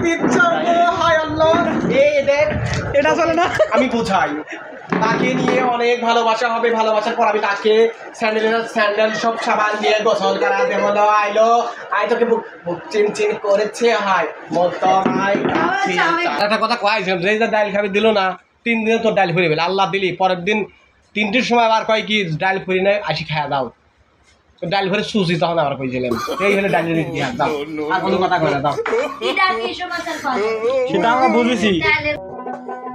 দিচ্ছ হায় আল্লাহ। এই দেখ এটা চলে না, আমি বোঝাই তাকে নিয়ে অনেক ভালোবাসা হবে, ভালোবাসার পর আমি তাকে স্যান্ডেল সব সাবান দিয়ে গোসল করাতে হলো। আইলো আই তোকে বুক চিন করেছে হায় মতো একটা কথা কয় যে ডাইল খাবি দিল না 3 দিনে তোর ডাইল ফুরিয়ে গেল। আল্লাহ দিলি পরের দিন 3টির সময় আবার কয় কি ডাইল ফুরি নাই আসি খাওয়া দাও, ডাইল ভরে সুজি তখন আবার কইছিলাম এই হলে ডাইলের ইতিহাস। দাও আর কোনো কথা কয় না, দাও সেটা আমরা বুঝেছি।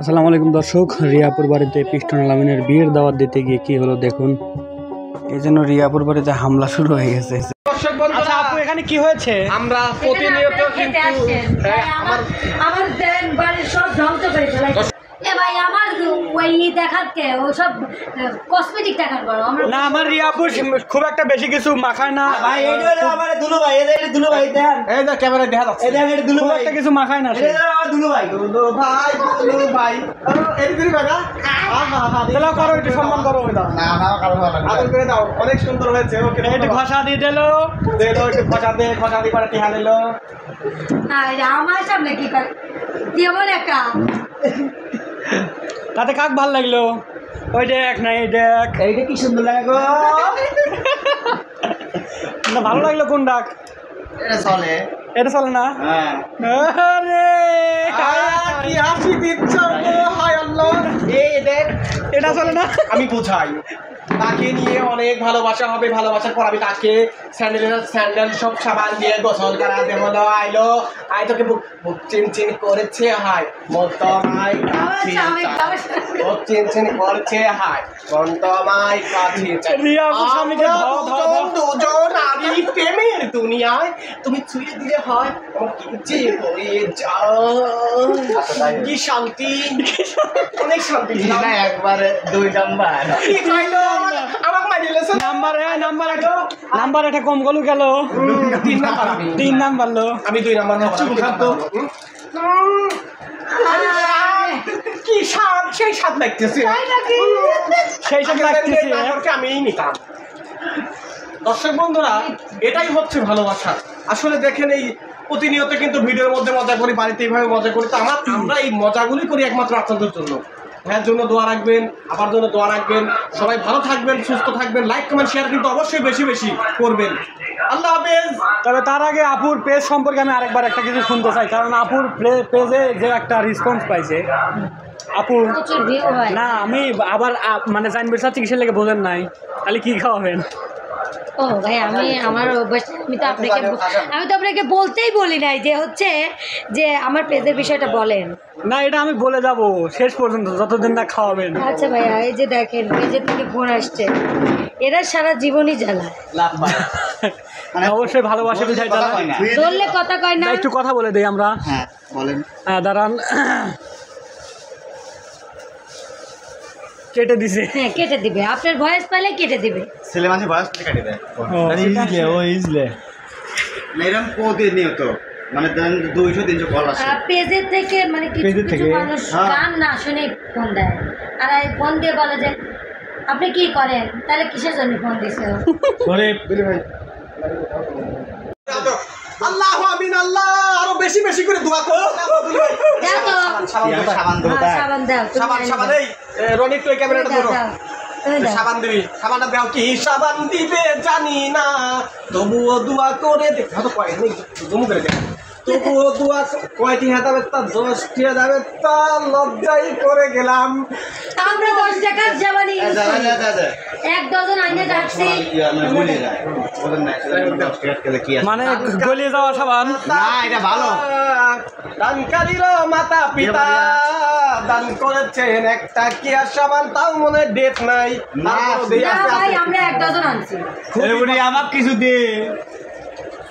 আসসালামু আলাইকুম দর্শক, রিয়াপুর বাড়িতে পিস্টন আলামিনের বিয়ের দাওয়াত দিতে গিয়ে কি হলো দেখুন। এই জন্য রিয়াপুর বাড়িতে হামলা শুরু হয়ে গেছে। দর্শক বন্ধুরা আপু এখানে কি হয়েছে? আমরা প্রতিনিয়ত কিন্তু আমার বাড়ির সব ধ্বংস করে ফেলাইছে। এ ভাই আমার ওই দেখাতে ও সব কসমেটিক টাকার বড় আমরা না আমার রিয়াপুর খুব একটা বেশি কিছু মাখায় না ভাই এই হলো আমার দুলু ভাই, এদের দুলু ভাই দেন, এই যে ক্যামেরা দেখা যাচ্ছে, এদের এর দুলু খুব ভাই, একটা কিছু মাখায় না সে। এদের আমার দুলু ভাই, দুলু ভাই এই দিদি ভাই না তাহলে করো, একটু সম্মান করো। না না কারো ভালো লাগে আদর করে দাও, অনেক সুন্দর হয়েছে। ওকে একটু ঘষা দিয়ে দিলো, একটু ঘষা দিয়ে করে টিহা দিল। আরে আমার সামনে কি করে দিয়ে বলে একটা তাতে কাক ভাল লাগলো। ওই দেখ না এই দেখ, এইটা কি সুন্দর লাগে গো। না ভালো লাগলো কোন ডাক? এটা চলে, এটা চলে না। হ্যাঁ আরে কি হাসি দিচ্ছ হায় আল্লাহ। এই দেখ এটা চলে না, আমি বোঝাই তাকে নিয়ে অনেক ভালোবাসা হবে, ভালোবাসার পর আমি তাকে স্যান্ডেল সব সাবান দিয়ে গোসল করাতে হলো। আইলো আই তোকে বুক চিন করেছে হায় মতো মাই বুক চিন করেছে হায় মতো মাই কাছে রিয়াপুর স্বামীকে ধাও ধাও ধাও। দুজন আমি প্রেমের দুনিয়ায় তুমি ছুঁয়ে দিলে হয় আমার কি যে হয়ে যায়, কি শান্তি, অনেক শান্তি না একবারে 2 নাম্বার। কি খাইলো আমাকে মারি লেছে নাম্বার একটা কম গলু গেল। 3 নাম্বার আমি 3 নাম্বার লো, আমি 2 নাম্বার কি স্বাদ, সেই স্বাদ লাগতেছে, সেই সব লাগতেছে। আমি নিতাম। দর্শক বন্ধুরা এটাই হচ্ছে ভালোবাসা। আসলে দেখেন এই প্রতিনিয়ত কিন্তু ভিডিওর মধ্যে মজা করি, বাড়িতে এইভাবে মজা করি, তো আমরা এই মজাগুলি করি একমাত্র আপনাদের জন্য। হ্যাঁ জন্য দোয়া রাখবেন, আমার জন্য দোয়া রাখবেন। সবাই ভালো থাকবেন, সুস্থ থাকবেন, লাইক কমেন্ট শেয়ার কিন্তু অবশ্যই বেশি বেশি করবেন। আল্লাহ হাফেজ। তবে তার আগে আপুর পেজ সম্পর্কে আমি আরেকবার একটা কিছু শুনতে চাই, কারণ আপুর পেজে যে একটা রেসপন্স পাইছে আপু। প্রচুর ভিউ হয় না আমি আবার মানে জানবে চাচ্ছি কিসের লেগে বোঝেন নাই, তাহলে কি খাওয়াবেন? ও ভাই আমি আমার অভ্যাস, আমি তো আপনাকে বলতেই বলি নাই যে হচ্ছে যে আমার পেজের বিষয়টা বলেন না এটা আমি বলে যাব শেষ পর্যন্ত যতদিন না খাওয়াবেন। আচ্ছা ভাইয়া এই যে দেখেন পেজের থেকে ফোন আসছে, এরা সারা জীবনই জ্বালায়। মানে অবশ্যই ভালোবাসা বিধায় তারা ধরলে কথা কয় না। একটু কথা বলে দেই আমরা। হ্যাঁ বলেন। হ্যাঁ দাঁড়ান, কেটে দিছে। হ্যাঁ কেটে দিবে, আপনার ভয়েস পাইলে কেটে দিবে। ছেলে মানুষ বয়স থেকে কাটি দেয়, ইজলে এরকম কোদিন নিও তো, মানে 200-300 কল আসে পেজের থেকে, মানে কিছু পেজের কিছু থেকে? মানুষ হ্যাঁ। গান না শুনে ফোন দেয়, আর এই ফোন দিয়ে বলে যে আপনি কি করেন, তাহলে কিসের জন্য ফোন দিছে ও? আল্লাহু আমিন। আল্লাহ আরো বেশি বেশি করে দোয়া করো। দাও তো। সাবান দেবো হ্যাঁ, সাবান দাও তুমি সাবান আইনা সাবান দাও। এই রনি একটু এই ক্যামেরাটা দাও, ধরো। দাও, তুমি দাও। সাবান দিবি, সাবানটা দাও। কি সাবান দিবে জানি না, তবুও দোয়া করে দেখ। তো কয় নেই জমু করে দেখ, তবুও দোয়া কয়টি হাতাবে তা 10টি হাতাবে তা লজ্জাই করে গেলাম। আমরা 10 টাকার জামানি ইউজ করি। 1 ডজন আইনে রাখছি। মানে গলিয়ে যাওয়া সাবান। না এটা ভালো। দানকারীর মাতা পিতা দান করেছেন একটা কি আর সাবান, তাও মনে ডেট নাই। না, না ভাই আমরা 1 ডজন আনছি। আমাকে কিছু দে,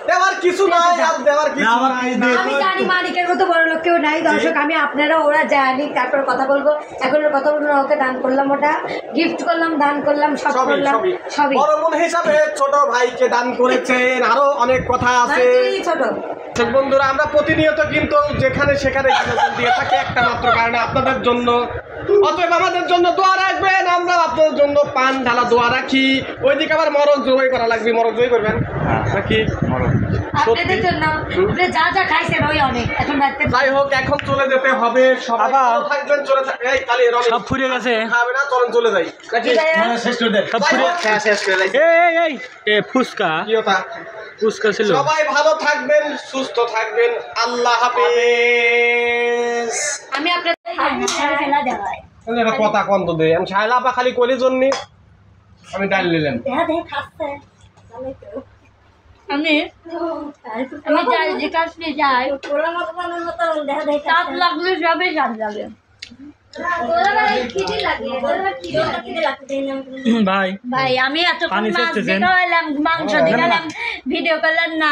দেওয়ার কিছু নাই, আর দেওয়ার কিছু নাই। আমি জানি মানিকের মতো বড় লোক কেউ নাই। দর্শক আমি আপনারা ওরা জানি, তারপর কথা বলবো। এখন ওর কথা বলবো না, ওকে দান করলাম, ওটা গিফট করলাম, দান করলাম, সব করলাম, সবই। বড় বোন হিসাবে ছোট ভাইকে দান করেছেন, আরো অনেক কথা আছে। ছোট দর্শক বন্ধুরা আমরা প্রতিনিয়ত কিন্তু যেখানে সেখানে বিনোদন দিয়ে থাকি একটা মাত্র কারণে আপনাদের জন্য। অতএব আমাদের জন্য দোয়া রাখবেন, আমরা আপনাদের জন্য পান ঢালা দোয়া রাখি। ওইদিকে আবার মরক জবাই করা লাগবে, মরক জবাই করবেন নাকি? আপনাদের জন্য আপনি যা যা খাইছেন ওই অনেক এখন রাত্রে যাই হোক এখন চলে যেতে হবে সবাই আবার? ভালো থাকবেন চলে এই তাহলে রনি সব ফুরিয়ে গেছে খাবে না চলেন চলে যাই নাকি মানে শেষ করে দেন সব যাই ফুরিয়ে হোক, হ্যাঁ শেষ করে দেন। এই ফুচকা কি ওটা ফুচকা ছিল সবাই ভালো থাকবেন সুস্থ থাকবেন আল্লাহ হাফেজ আমি আপনাদের খেলা দেওয়াই একটা কথা কন তো দে আমি শায়লা আপা খালি কলি জন্য আমি ডাল নিলাম দেখা খাচ্ছে আমি যাই যেখানে যাই তাপ লাগলে যাবে জান যাবে ভাই ভাই আমি এত পানি মাছ চেষ্টেছেন? দেখালাম মাংস দেখালাম ভিডিও করলাম না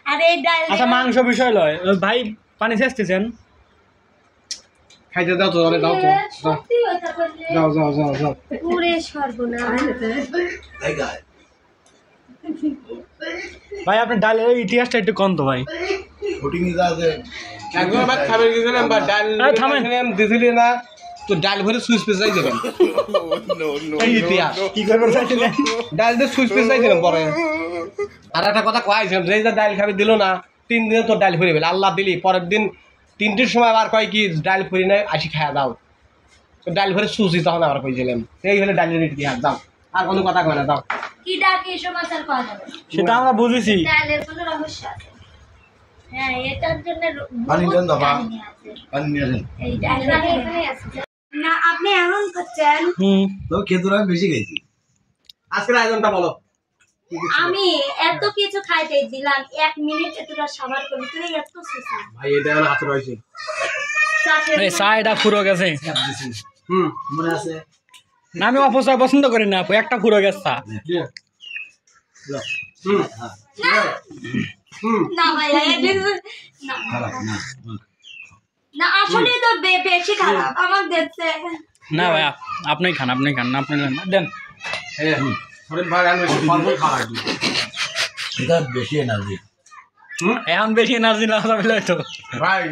আর এই ডাল আচ্ছা মাংস বিষয় লয় ভাই পানি চেষ্টেছেন খাইতে দাও তো আরে দাও তো যাও যাও যাও যাও পুরে সর্বনাশ ভাই আপনার ডালের ইতিহাসটা একটু কম তো ভাই একবার ভাত খাবে গেছিলাম বা ডাল এই থামেন। দিছিলি না তো ডাল ভরে সুইচ পেঁচ যাই দেবেন এই ইতিহাস কি করবেন চাইছিলেন ডাল দিয়ে সুইচ পেঁচ যাই দেবেন পরে আর একটা কথা কয়েছিলাম যে যে ডাল খাবে দিল না 3 দিনে তো ডাল ফুরে গেল আল্লাহ দিলি পরের দিন 3টির সময় আবার কয় কি ডাল ফুরি নাই আসি খাওয়া দাও তো ডাল ভরে সুচি তখন আবার কইছিলাম এই হলে ডালের ইতিহাস দাও আর কোনো কথা কয় না দাও কি ডাকে সমাচার পাওয়া যাবে সেটা আমরা বুঝেছি ডালের কোনো রহস্য আছে হ্যাঁ এটার জন্য পানি দেন তো, বাবা। কাহিনী আছে। পানি নিয়ে আসেন। এই ডালটা এখানে আছে না আপনি এমন করছেন তো খেতুর আমি বেশি খাইছি আজকের আয়োজনটা বলো আমি এত কিছু খাইতে দিলাম 1 মিনিট এতটা সাবার করে তুই এত সুসা ভাই এটা আমার হাতে রয়েছে চায়টা ফুরো গেছে মনে আছে না আমি অপচয় পছন্দ করি না আপু একটা ফুরো গেছে চা। না ভাই না খারাপ না না আসলে তো বেশি খারাপ আমার দেখতে না ভাই আপনি খান না আপনি খান না। দেন শরীর ভাই আমি ফলমূল খাওয়া লাগবে এটা বেশি এনার্জি এখন বেশি এনার্জি না যাবে তো ভাই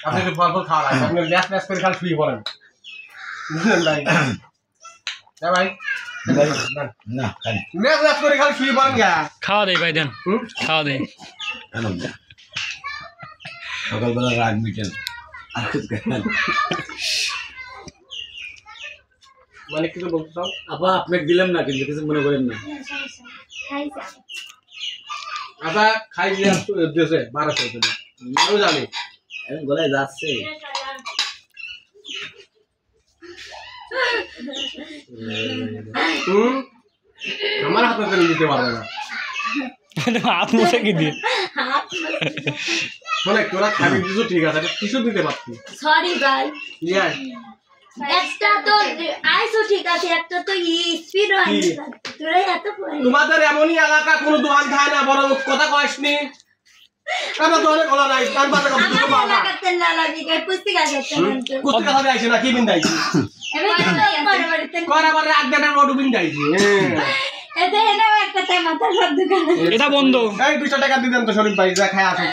আপনি একটু ফলমূল খাওয়া লাগবে আপনি ল্যাস ল্যাস করে খালি শুয়ে পড়েন বুঝলেন ভাই হ্যাঁ ভাই না খালি ল্যাস ল্যাস করে খালি শুয়ে পড়েন গা খাওয়া দেই ভাই দেন খাওয়া দেই কেন না সকালবেলা রাগ মিটেন আর কিছু খান মানে কিছু বলতে চাও আপা আপনাকে দিলাম না কিন্তু কিছু মনে করেন না খাইছে আচ্ছা খাই দিয়ে দিয়েছে 1200 টাকা আমি জানি এখন গলায় যাচ্ছে আমার হাতে তো নিতে পারবে না হাত মুছে কি দিয়ে শোনে তোরা খাবি কিছু ঠিক আছে কিছু দিতে পারছি সরি ভাই ইয়া একটা তো আইসো ঠিক আছে একটা তো স্পিড হয় তোরা এত পড়ে তোমাদের এমনই এলাকা কোনো দোকান খায় না বড় কথা কয়সনি কেন তোরে বলা নাই কান পাতা কত আমার বাবা এলাকাতে লালাজি কে পুস্তিকা করতে কিন্তু কুস্তি কথা আইছে না কি বিন্দাইছি এবার পরে বাড়িতে করা বারে এক দেড় রোড বিন্দাইছি এতে এনে একটা তাই মাথার সব দোকানে এটা বন্ধ এই 200 টাকা দিবেন তো শরীফ ভাই যা খায় আসো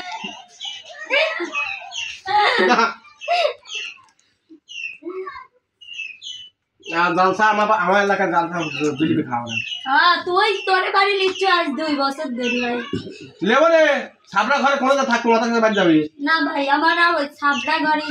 জালসা আমার এলাকার জালসা বিলিবি খাওয়া না হ্যাঁ তুই তোরে বাড়ি লিচ্ছ আজ 2 বছর ধরে ভাই লেবরে সাবরা ঘরে কোনো থাকতো মাথা কাছে বাদ যাবি না ভাই আমার ওই ছাবড়া ঘরে